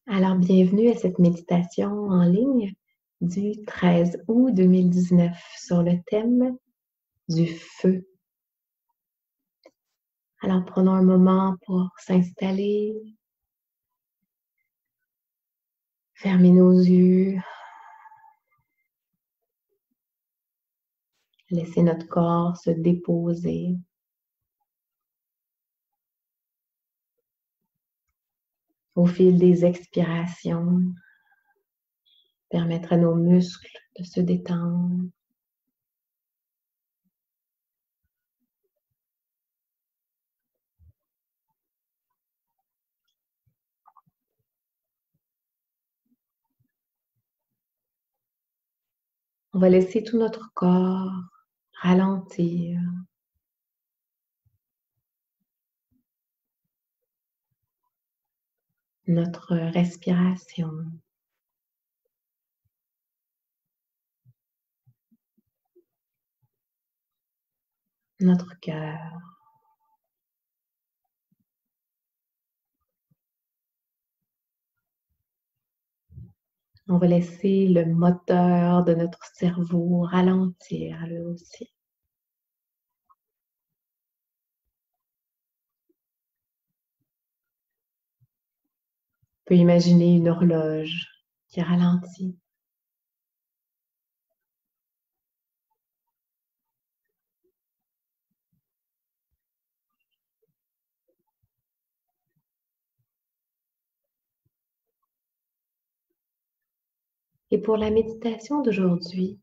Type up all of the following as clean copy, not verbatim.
Alors, bienvenue à cette méditation en ligne du 13 août 2019 sur le thème du feu. Alors, prenons un moment pour s'installer, fermer nos yeux, laisser notre corps se déposer. Au fil des expirations, permettre à nos muscles de se détendre. On va laisser tout notre corps ralentir. Notre respiration. Notre cœur. On va laisser le moteur de notre cerveau ralentir lui aussi. On peut imaginer une horloge qui ralentit. Et pour la méditation d'aujourd'hui,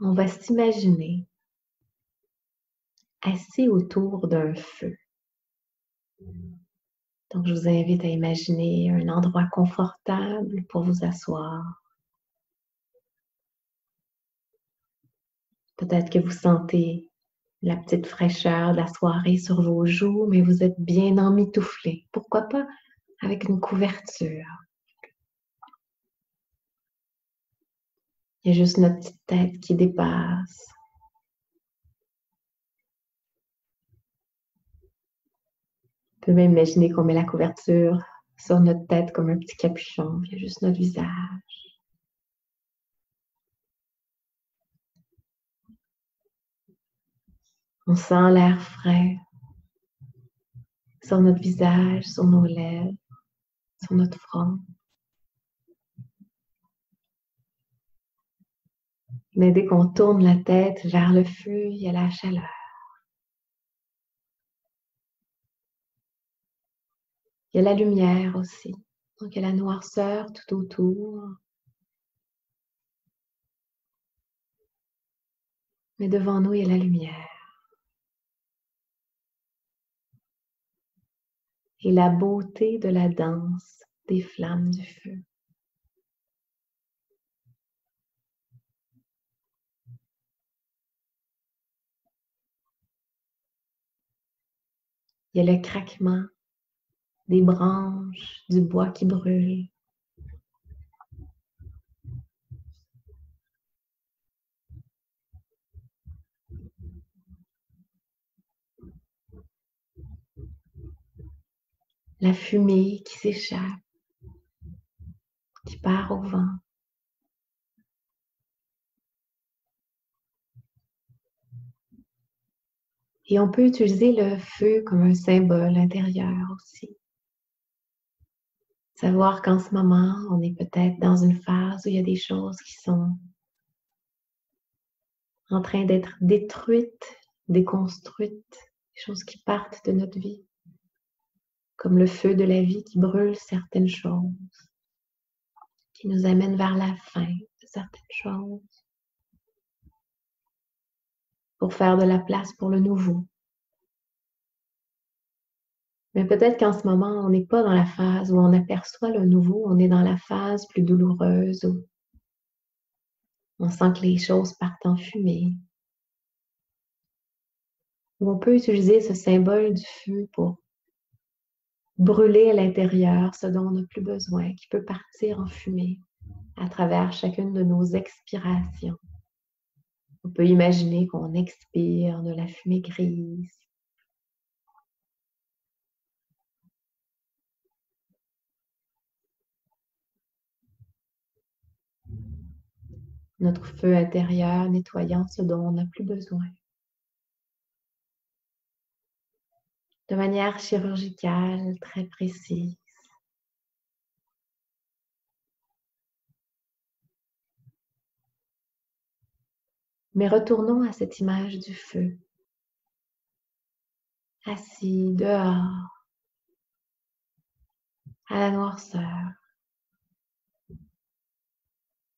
on va s'imaginer assis autour d'un feu. Donc, je vous invite à imaginer un endroit confortable pour vous asseoir. Peut-être que vous sentez la petite fraîcheur de la soirée sur vos joues, mais vous êtes bien emmitouflé. Pourquoi pas avec une couverture? Il y a juste notre petite tête qui dépasse. On peut même imaginer qu'on met la couverture sur notre tête comme un petit capuchon. Il y a juste notre visage. On sent l'air frais sur notre visage, sur nos lèvres, sur notre front. Mais dès qu'on tourne la tête vers le feu, il y a la chaleur. Il y a la lumière aussi. Donc, il y a la noirceur tout autour. Mais devant nous, il y a la lumière. Et la beauté de la danse des flammes du feu. Il y a le craquement des branches, du bois qui brûle. La fumée qui s'échappe, qui part au vent. Et on peut utiliser le feu comme un symbole intérieur aussi. Savoir qu'en ce moment, on est peut-être dans une phase où il y a des choses qui sont en train d'être détruites, déconstruites, des choses qui partent de notre vie, comme le feu de la vie qui brûle certaines choses, qui nous amène vers la fin de certaines choses, pour faire de la place pour le nouveau. Mais peut-être qu'en ce moment, on n'est pas dans la phase où on aperçoit le nouveau, on est dans la phase plus douloureuse où on sent que les choses partent en fumée. Où on peut utiliser ce symbole du feu pour brûler à l'intérieur ce dont on n'a plus besoin, qui peut partir en fumée à travers chacune de nos expirations. On peut imaginer qu'on expire de la fumée grise. notre feu intérieur nettoyant ce dont on n'a plus besoin. De manière chirurgicale, très précise. Mais retournons à cette image du feu, assis dehors, à la noirceur.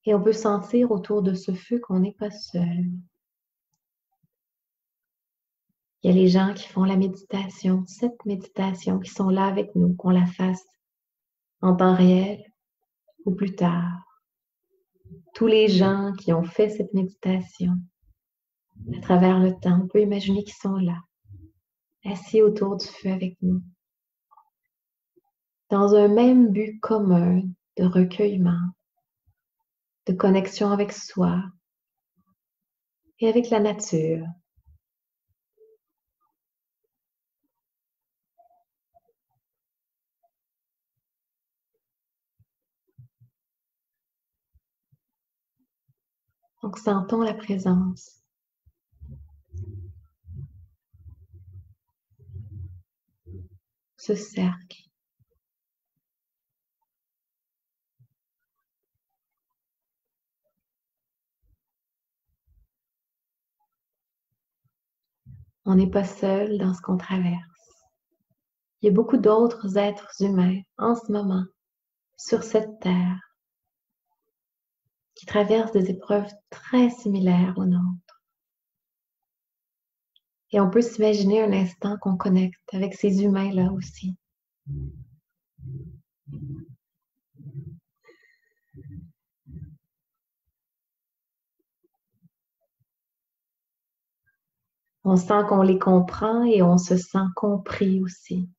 Et on peut sentir autour de ce feu qu'on n'est pas seul. Il y a les gens qui font la méditation, cette méditation, qui sont là avec nous, qu'on la fasse en temps réel ou plus tard. Tous les gens qui ont fait cette méditation à travers le temps, on peut imaginer qu'ils sont là, assis autour du feu avec nous, dans un même but commun de recueillement, de connexion avec soi et avec la nature. Donc, sentons la présence. Ce cercle. On n'est pas seul dans ce qu'on traverse. Il y a beaucoup d'autres êtres humains en ce moment sur cette terre qui traversent des épreuves très similaires aux nôtres. Et on peut s'imaginer un instant qu'on connecte avec ces humains-là aussi. On sent qu'on les comprend et on se sent compris aussi.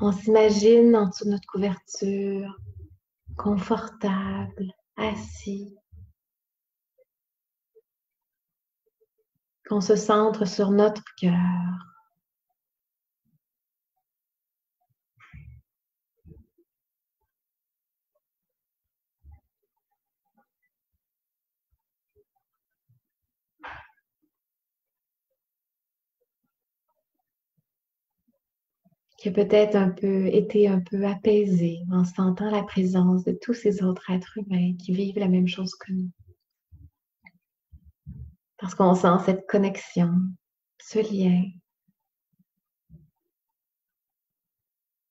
On s'imagine en dessous de notre couverture, confortable, assis, qu'on se centre sur notre cœur. Qui a peut-être été un peu apaisé en sentant la présence de tous ces autres êtres humains qui vivent la même chose que nous. Parce qu'on sent cette connexion, ce lien,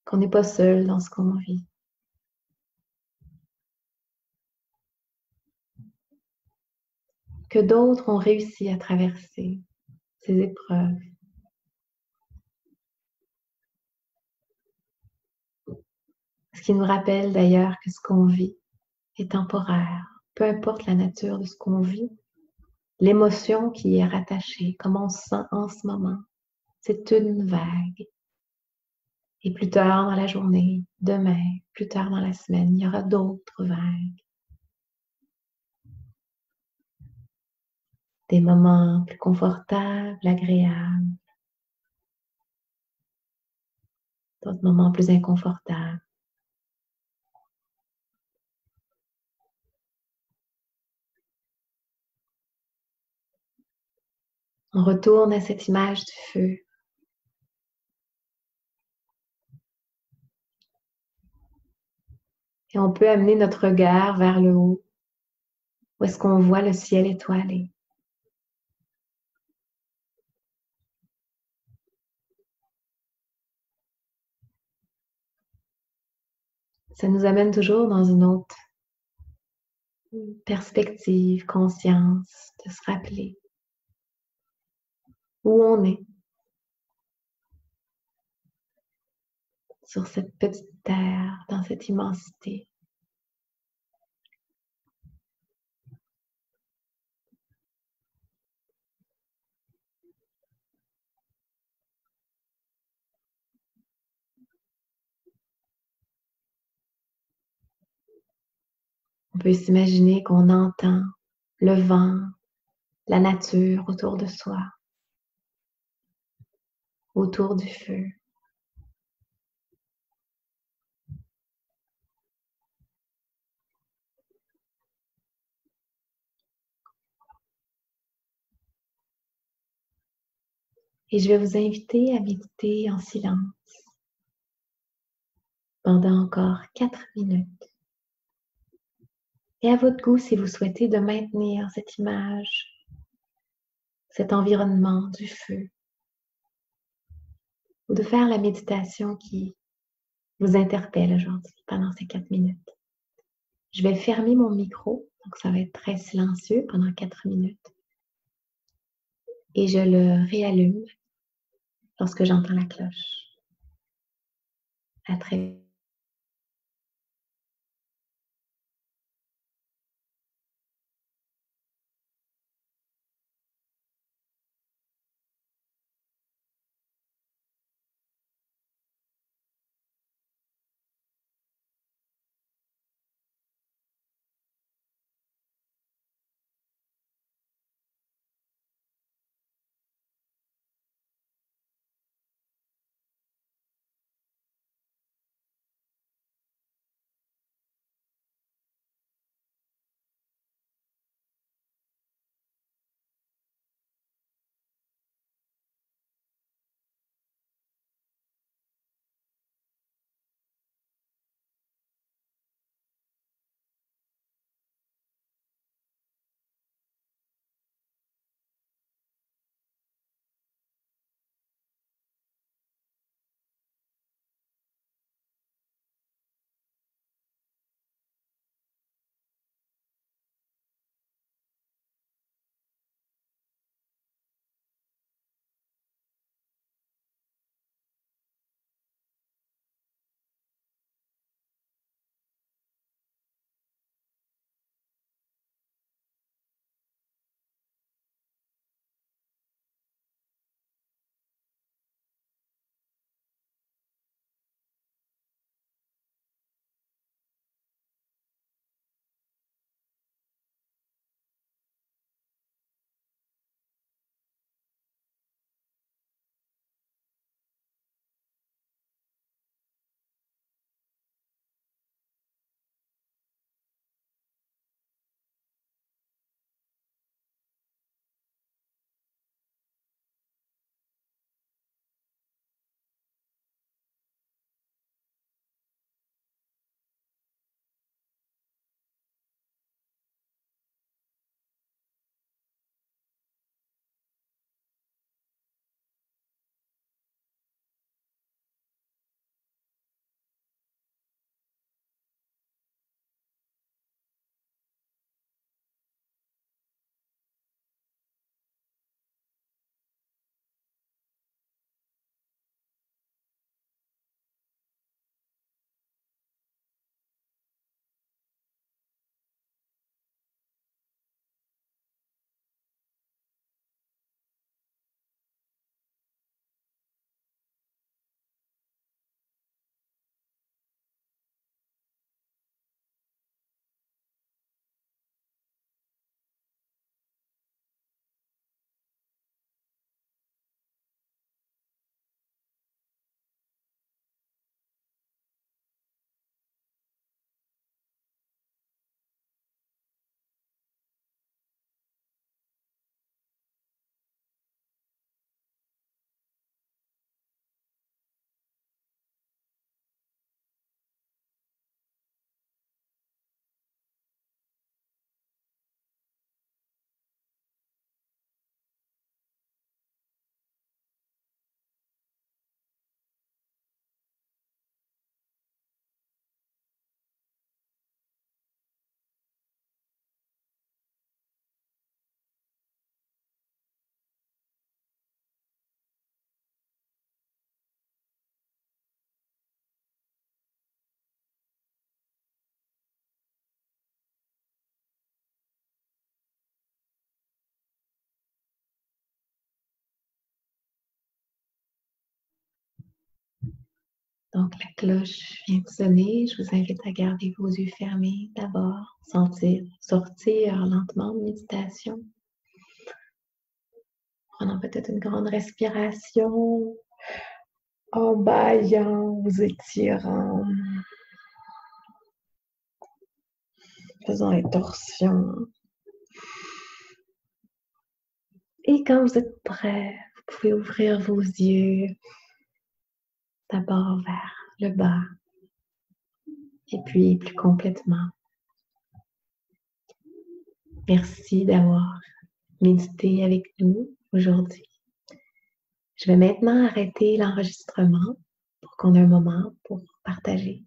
qu'on n'est pas seul dans ce qu'on vit. Que d'autres ont réussi à traverser ces épreuves. Ce qui nous rappelle d'ailleurs que ce qu'on vit est temporaire. Peu importe la nature de ce qu'on vit, l'émotion qui y est rattachée, comment on se sent en ce moment, c'est une vague. Et plus tard dans la journée, demain, plus tard dans la semaine, il y aura d'autres vagues. Des moments plus confortables, agréables. D'autres moments plus inconfortables. On retourne à cette image du feu. Et on peut amener notre regard vers le haut, où est-ce qu'on voit le ciel étoilé. Ça nous amène toujours dans une autre perspective, conscience, de se rappeler où on est sur cette petite terre, dans cette immensité. On peut s'imaginer qu'on entend le vent, la nature autour de soi, autour du feu. Et je vais vous inviter à méditer en silence pendant encore 4 minutes. Et à votre goût, si vous souhaitez, de maintenir cette image, cet environnement du feu, ou de faire la méditation qui vous interpelle aujourd'hui pendant ces 4 minutes. Je vais fermer mon micro, donc ça va être très silencieux pendant 4 minutes. Et je le réallume lorsque j'entends la cloche. À très Donc, la cloche vient de sonner. Je vous invite à garder vos yeux fermés d'abord, sortir lentement de méditation. Prenons peut-être une grande respiration en baillant, vous étirant, faisant les torsions. Et quand vous êtes prêt, vous pouvez ouvrir vos yeux d'abord vers le bas et puis plus complètement. Merci d'avoir médité avec nous aujourd'hui. Je vais maintenant arrêter l'enregistrement pour qu'on ait un moment pour partager.